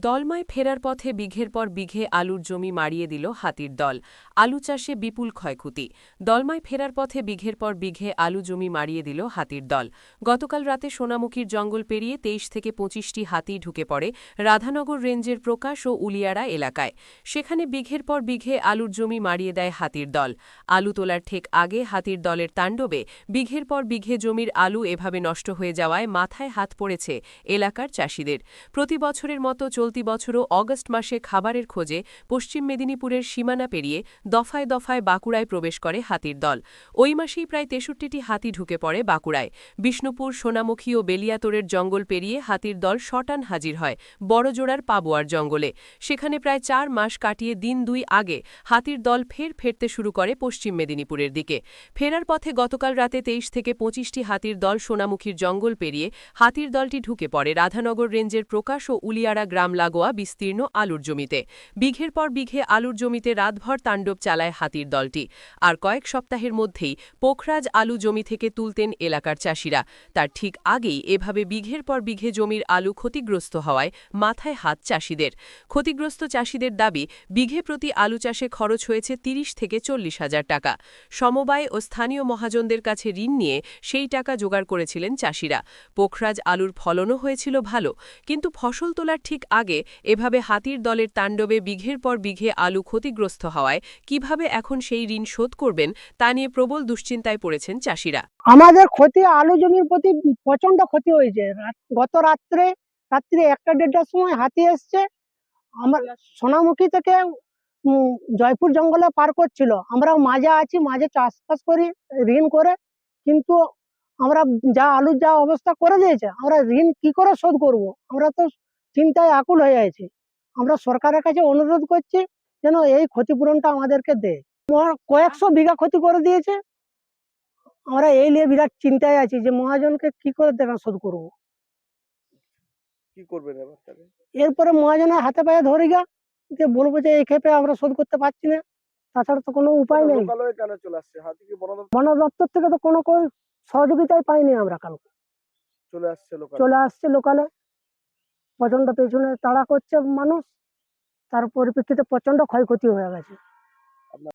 দলময় ফেরার পথে বিঘের পর বিঘে আলুর জমি মাড়িয়ে দিল হাতির দল। আলু চাষে বিপুল ক্ষয়ক্ষতি। দলময় ফেরার পথে বিঘের পর বিঘে আলু জমি মাড়িয়ে দিল হাতির দল। গতকাল রাতে সোনামুখীর জঙ্গল পেরিয়ে ২৩ থেকে ২৫টি হাতি ঢুকে পড়ে রাধানগর রেঞ্জের প্রকাশ ও উলিয়ারা এলাকায়। সেখানে বিঘের পর বিঘে আলুর জমি মাড়িয়ে দেয় হাতির দল। আলু তোলার ঠিক আগে হাতির দলের তাণ্ডবে বিঘের পর বিঘে জমির আলু এভাবে নষ্ট হয়ে যাওয়ায় মাথায় হাত পড়েছে এলাকার চাষিদের। প্রতি বছরের মতো চলতি বছরও অগস্ট মাসে খাবারের খোঁজে পশ্চিম মেদিনীপুরের সীমানা পেরিয়ে দফায় দফায় বাঁকুড়ায় প্রবেশ করে হাতির দল। ওই মাসেই প্রায় ৬৩টি হাতি ঢুকে পড়ে বাঁকুড়ায়। বিষ্ণুপুর, সোনামুখী ও বেলিয়াতোড়ের জঙ্গল পেরিয়ে হাতির দল শটান হাজির হয় বড়জোড়ার পাবোয়ার জঙ্গলে। সেখানে প্রায় ৪ মাস কাটিয়ে দিন ২ আগে হাতির দল ফের ফেরতে শুরু করে পশ্চিম মেদিনীপুরের দিকে। ফেরার পথে গতকাল রাতে ২৩ থেকে ২৫টি হাতির দল সোনামুখীর জঙ্গল পেরিয়ে হাতির দলটি ঢুকে পড়ে রাধানগর রেঞ্জের প্রকাশ ও উলিয়ারা গ্রাম লাগোয়া বিস্তীর্ণ আলুর জমিতে। বিঘের পর বিঘে আলুর জমিতে রাতভর তাণ্ডব চালায় হাতির দলটি। আর কয়েক সপ্তাহের মধ্যেই পোখরাজ আলু জমি থেকে তুলতেন এলাকার চাষিরা। তার ঠিক আগেই এভাবে বিঘের পর বিঘে জমির আলু ক্ষতিগ্রস্ত হওয়ায় মাথায় হাত চাষিদের। ক্ষতিগ্রস্ত চাষিদের দাবি, বিঘে প্রতি আলু চাষে খরচ হয়েছে ৩০ থেকে ৪০ হাজার টাকা। সমবায় ও স্থানীয় মহাজনদের কাছে ঋণ নিয়ে সেই টাকা জোগাড় করেছিলেন চাষিরা। পোখরাজ আলুর ফলনও হয়েছিল ভালো, কিন্তু ফসল তোলার ঠিক আগে এভাবে হাতির দলের তাণ্ডবে বিঘের পর বিঘে আলু ক্ষতিগ্রস্ত হওয়ায় কিভাবে এখন সেই ঋণ শোধ করবেন তা নিয়ে প্রবল দুশ্চিন্তায় পড়েছেন চাষিরা। আমাদের ক্ষতি আলু জমির প্রতি প্রচন্ড ক্ষতি হয়েছে। গত রাত্রে ১টা-১.৫টার সময় হাতি এসছে। আমার সোনামুখী থেকে জয়পুর জঙ্গলে পার করছিল। আমরা মাঝে আছি, মাঝে চাষবাস করি ঋণ করে, কিন্তু আমরা আলুর যা অবস্থা করে দিয়েছে, আমরা ঋণ কি করে শোধ করব? আমরা তো চিন্তায় আকুল হয়ে আছি। আমরা সরকারের কাছে অনুরোধ করছি যেন এই ক্ষতিপূরণটা আমাদেরকে দেয়। কয়েকশো বিঘা ক্ষতি করে দিয়েছে। আমরা এই নিয়ে বিরাট চিন্তায় আছি যে মহাজনকে কি করে দেখা শোধ করব। কি করবেন এবার তাহলে? এরপরে মহাজনের হাতে পায়ে ধরে গা, যে বলবো যে এই ক্ষেপে আমরা শোধ করতে পারছি না, তাছাড়া তো কোনো উপায় নেই। লোকালয়ে কেন চলে আসছে হাতি? কি বন দপ্তর থেকে তো কোনো সহযোগিতাই পাইনি আমরা। কালকে চলে আসছে লোকালে, প্রচন্ড পেছনে তাড়া করছে মানুষ, তার পরিপ্রেক্ষিতে প্রচন্ড ক্ষয়ক্ষতি হয়ে গেছে।